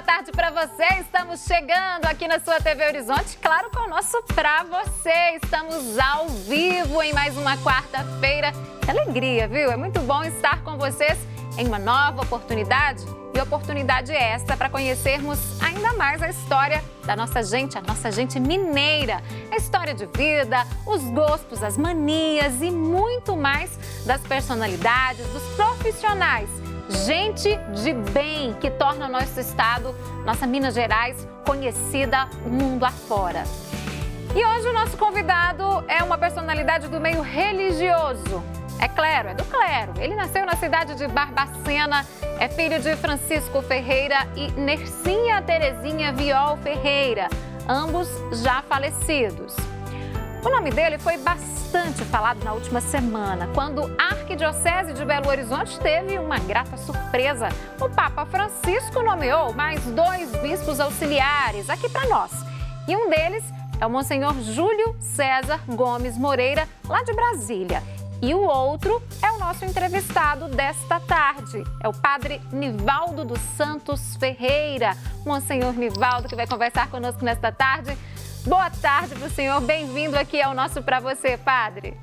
boa tarde para você. Estamos chegando aqui na sua TV Horizonte, claro, com o nosso Pra Você. Estamos ao vivo em mais uma quarta-feira. Que alegria, viu? É muito bom estar com vocês em uma nova oportunidade. E oportunidade é essa para conhecermos ainda mais a história da nossa gente, a nossa gente mineira. A história de vida, os gostos, as manias e muito mais das personalidades, dos profissionais. Gente de bem que torna o nosso estado, nossa Minas Gerais, conhecida mundo afora. E hoje o nosso convidado é uma personalidade do meio religioso. É clero, é do clero. Ele nasceu na cidade de Barbacena, é filho de Francisco Ferreira e Nercinha Terezinha Viol Ferreira, ambos já falecidos. O nome dele foi bastante falado na última semana, quando a Arquidiocese de Belo Horizonte teve uma grata surpresa. O Papa Francisco nomeou mais 2 bispos auxiliares aqui para nós. E um deles é o Monsenhor Júlio César Gomes Moreira, lá de Brasília. E o outro é o nosso entrevistado desta tarde, é o padre Nivaldo dos Santos Ferreira. Monsenhor Nivaldo, que vai conversar conosco nesta tarde. Boa tarde para o senhor, bem-vindo aqui ao nosso Pra Você, padre.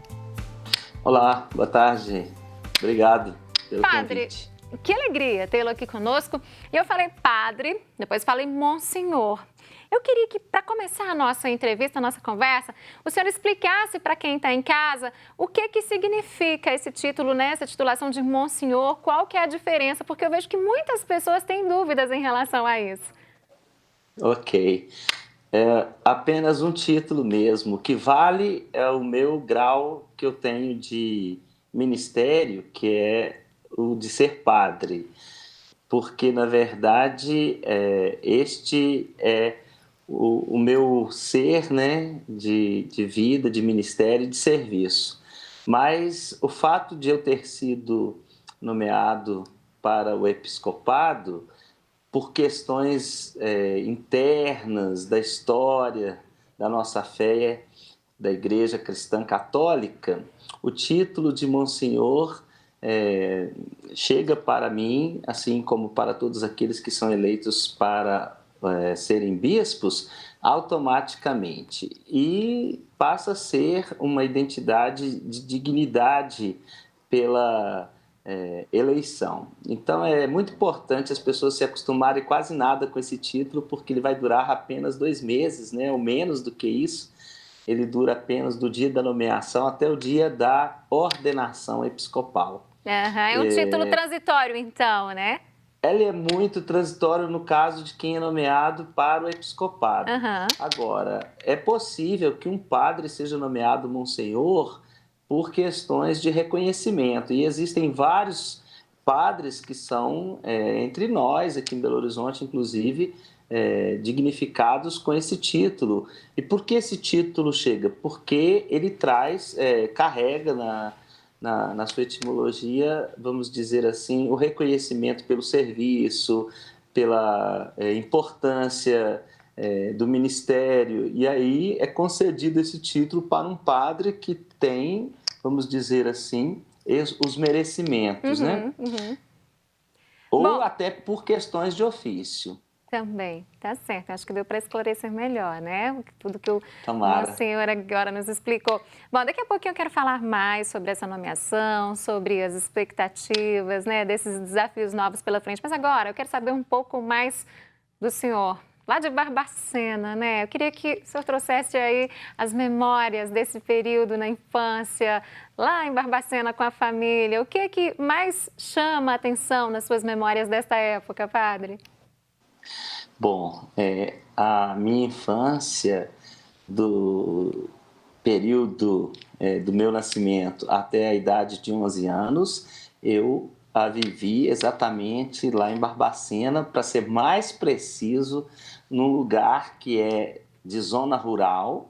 Olá, boa tarde. Obrigado pelo Padre, convite. que alegria tê-lo aqui conosco. E eu falei padre, depois falei monsenhor. Eu queria que, para começar a nossa entrevista, a nossa conversa, o senhor explicasse para quem está em casa o que significa esse título, né, essa titulação de monsenhor, qual que é a diferença, porque eu vejo que muitas pessoas têm dúvidas em relação a isso. Ok. É apenas um título mesmo. O que vale é o meu grau que eu tenho de ministério, que é o de ser padre. Porque, na verdade, este é o meu ser, né, de vida, de ministério e de serviço. Mas o fato de eu ter sido nomeado para o episcopado, por questões internas da história da nossa fé, da Igreja Cristã Católica, o título de Monsenhor chega para mim, assim como para todos aqueles que são eleitos para serem bispos, automaticamente. E passa a ser uma identidade de dignidade pela eleição. Então é muito importante as pessoas se acostumarem quase nada com esse título, porque ele vai durar apenas 2 meses, né, ou menos do que isso. Ele dura apenas do dia da nomeação até o dia da ordenação episcopal. É um título transitório, então, né? Ele é muito transitório no caso de quem é nomeado para o episcopado. Agora, é possível que um padre seja nomeado monsenhor por questões de reconhecimento. E existem vários padres que são, entre nós, aqui em Belo Horizonte, inclusive, dignificados com esse título. E por que esse título chega? Porque ele carrega na sua etimologia, vamos dizer assim, o reconhecimento pelo serviço, pela importância do ministério. E aí é concedido esse título para um padre que tem, vamos dizer assim, os merecimentos, né? Ou até por questões de ofício. Também, tá certo. Acho que deu para esclarecer melhor, né? Tudo que o Tomara. senhor agora nos explicou. Bom, daqui a pouquinho eu quero falar mais sobre essa nomeação, sobre as expectativas, né? Desses desafios novos pela frente. Mas agora eu quero saber um pouco mais do senhor, lá de Barbacena, né? Eu queria que o senhor trouxesse aí as memórias desse período na infância, lá em Barbacena com a família. O que é que mais chama a atenção nas suas memórias desta época, padre? Bom, a minha infância, do período do meu nascimento até a idade de 11 anos, eu a vivi exatamente lá em Barbacena, para ser mais preciso, num lugar que é de zona rural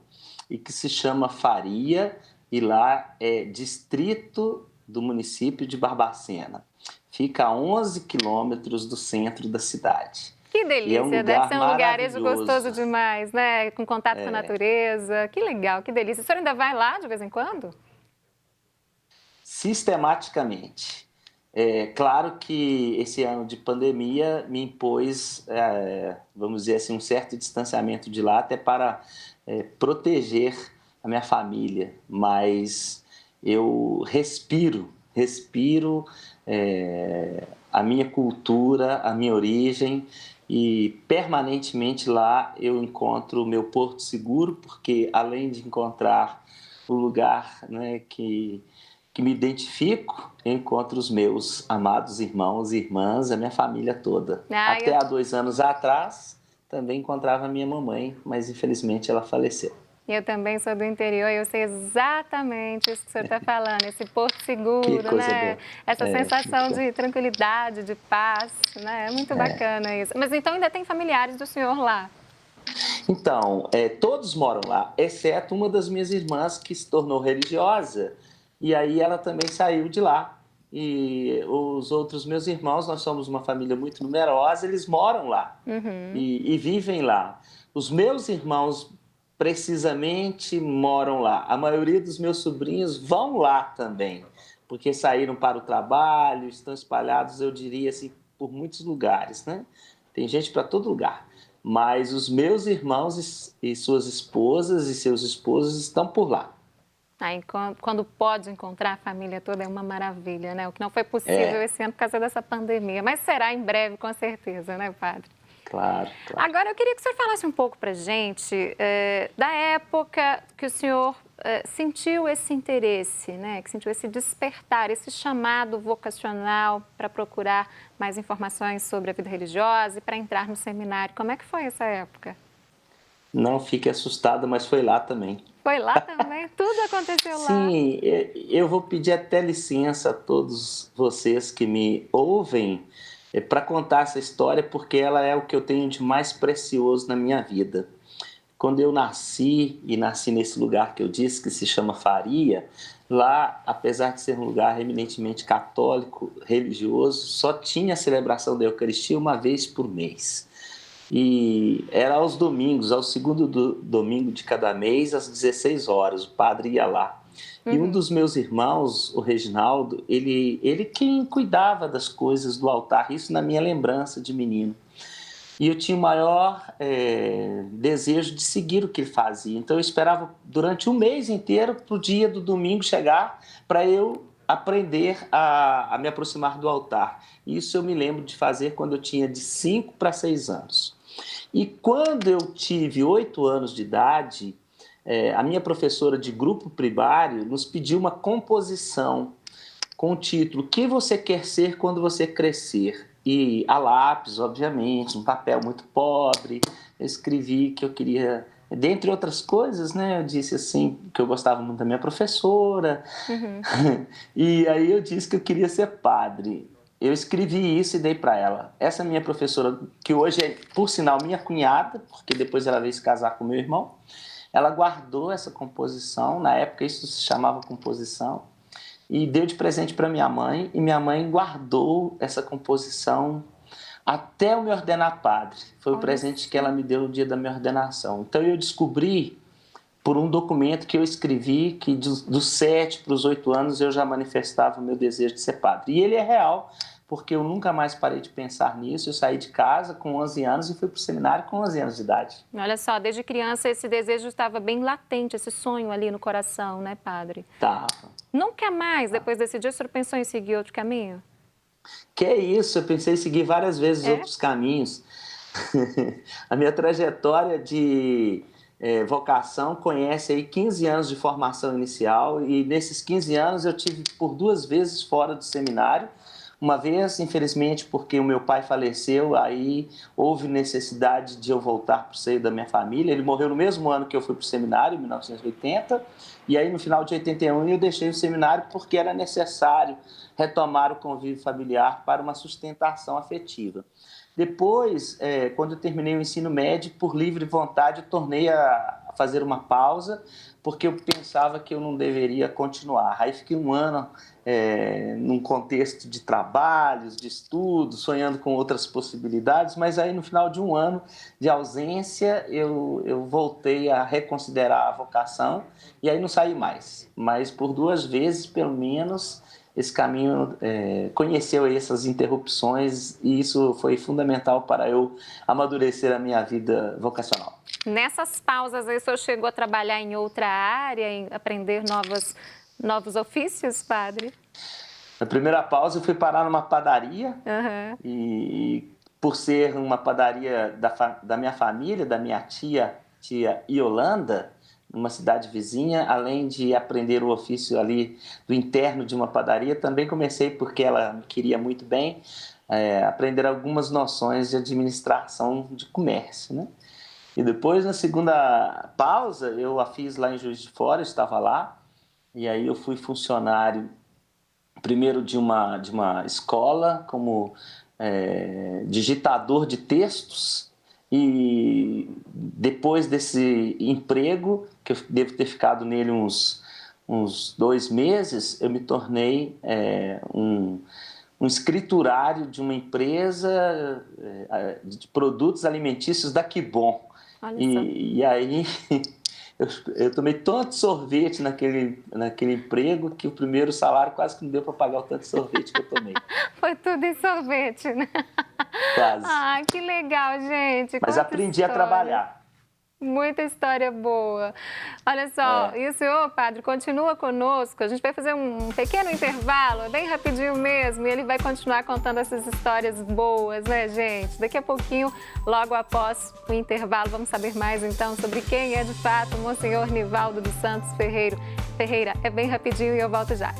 e que se chama Faria, e lá é distrito do município de Barbacena. Fica a 11 quilômetros do centro da cidade. Que delícia, é um deve ser um lugarejo maravilhoso. Gostoso demais, né? Com contato com a natureza. Que legal, que delícia. O senhor ainda vai lá de vez em quando? Sistematicamente. É claro que esse ano de pandemia me impôs, vamos dizer assim, um certo distanciamento de lá, até para proteger a minha família, mas eu respiro a minha cultura, a minha origem, e permanentemente lá eu encontro o meu porto seguro, porque além de encontrar o lugar, né, que me identifico, eu encontro os meus amados irmãos e irmãs, a minha família toda. Ah, Até há 2 anos atrás, também encontrava a minha mamãe, mas infelizmente ela faleceu. eu também sou do interior e eu sei exatamente isso que o senhor está falando, esse porto Que seguro, coisa né? boa. Essa Muito sensação bom. de tranquilidade, de paz, né? É muito bacana isso. Mas então ainda tem familiares do senhor lá? Então, todos moram lá, exceto uma das minhas irmãs que se tornou religiosa, e aí ela também saiu de lá. E os outros meus irmãos, nós somos uma família muito numerosa, eles moram lá Uhum. e vivem lá. Os meus irmãos, precisamente, moram lá. A maioria dos meus sobrinhos vão lá também, porque saíram para o trabalho, estão espalhados, eu diria assim, por muitos lugares, né? Tem gente para todo lugar. Mas os meus irmãos e suas esposas e seus esposos estão por lá. Aí, quando pode encontrar a família toda, é uma maravilha, né? O que não foi possível É, esse ano por causa dessa pandemia, mas será em breve, com certeza, né, padre? claro, claro. Agora, eu queria que o senhor falasse um pouco para a gente da época que o senhor sentiu esse interesse, né? Que sentiu esse despertar, esse chamado vocacional para procurar mais informações sobre a vida religiosa e para entrar no seminário. Como é que foi essa época? Não fique assustada, mas foi lá também. Foi lá também? Tudo aconteceu lá? Sim, eu vou pedir até licença a todos vocês que me ouvem para contar essa história, porque ela é o que eu tenho de mais precioso na minha vida. Quando eu nasci, e nasci nesse lugar que eu disse, que se chama Faria, lá, apesar de ser um lugar eminentemente católico, religioso, só tinha a celebração da Eucaristia uma vez por mês. E era aos domingos, ao segundo domingo de cada mês, às 16 horas, o padre ia lá. E um Uhum. dos meus irmãos, o Reginaldo, ele quem cuidava das coisas do altar, isso na minha lembrança de menino. E eu tinha o maior desejo de seguir o que ele fazia. Então eu esperava durante um mês inteiro para o dia do domingo chegar para eu aprender a me aproximar do altar. Isso eu me lembro de fazer quando eu tinha de 5 para 6 anos. E quando eu tive 8 anos de idade, a minha professora de grupo primário nos pediu uma composição com o título "O que você quer ser quando você crescer?" E a lápis, obviamente, um papel muito pobre. Eu escrevi que eu queria, dentre outras coisas, né? Eu disse assim que eu gostava muito da minha professora. Uhum. E aí eu disse que eu queria ser padre. Eu escrevi isso e dei para ela. Essa minha professora, que hoje é, por sinal, minha cunhada, porque depois ela veio se casar com meu irmão, ela guardou essa composição. Na época isso se chamava composição, e deu de presente para minha mãe, e minha mãe guardou essa composição até eu me ordenar padre. Foi o Olha presente que ela só. me deu no dia da minha ordenação. Então eu descobri por um documento que eu escrevi que dos 7 para os 8 anos eu já manifestava o meu desejo de ser padre. E ele é real, porque eu nunca mais parei de pensar nisso. Eu saí de casa com 11 anos e fui para o seminário com 11 anos de idade. Olha só, desde criança esse desejo estava bem latente, esse sonho ali no coração, né, padre? Tava. Nunca mais, depois desse dia, o senhor pensou em seguir outro caminho? Que é isso, eu pensei em seguir várias vezes É? outros caminhos. A minha trajetória de vocação conhece aí 15 anos de formação inicial, e nesses 15 anos eu tive por 2 vezes fora do seminário. Uma vez, infelizmente, porque o meu pai faleceu, aí houve necessidade de eu voltar para o seio da minha família. Ele morreu no mesmo ano que eu fui para o seminário, em 1980, e aí no final de 81 eu deixei o seminário porque era necessário retomar o convívio familiar para uma sustentação afetiva. Depois, quando eu terminei o ensino médio, por livre vontade, eu tornei a fazer uma pausa, porque eu pensava que eu não deveria continuar. Aí fiquei um ano num contexto de trabalhos, de estudos, sonhando com outras possibilidades, mas aí no final de um ano de ausência, eu voltei a reconsiderar a vocação, e aí não saí mais. Mas por 2 vezes, pelo menos, esse caminho, conheceu essas interrupções e isso foi fundamental para eu amadurecer a minha vida vocacional. Nessas pausas aí, o senhor chegou a trabalhar em outra área, em aprender novos ofícios, padre? Na primeira pausa eu fui parar numa padaria e por ser uma padaria da minha família, da minha tia Iolanda, numa cidade vizinha, além de aprender o ofício ali do interno de uma padaria, também comecei, porque ela me queria muito bem, aprender algumas noções de administração de comércio, né? E depois, na segunda pausa, eu a fiz lá em Juiz de Fora, eu estava lá, e aí eu fui funcionário, primeiro de uma escola, como digitador de textos, e depois desse emprego, que eu devo ter ficado nele uns 2 meses, eu me tornei um escriturário de uma empresa de produtos alimentícios da Kibon. E aí eu tomei tanto sorvete naquele emprego que o primeiro salário quase que não deu para pagar o tanto de sorvete que eu tomei. Foi tudo em sorvete, né? Quase. Ah, que legal, gente. Mas aprendi a trabalhar. Muita história boa. Olha só, e o senhor, padre, continua conosco. A gente vai fazer um pequeno intervalo, bem rapidinho mesmo, e ele vai continuar contando essas histórias boas, né, gente? Daqui a pouquinho, logo após o intervalo, vamos saber mais, então, sobre quem é, de fato, o Monsenhor Nivaldo dos Santos Ferreira. É bem rapidinho e eu volto já.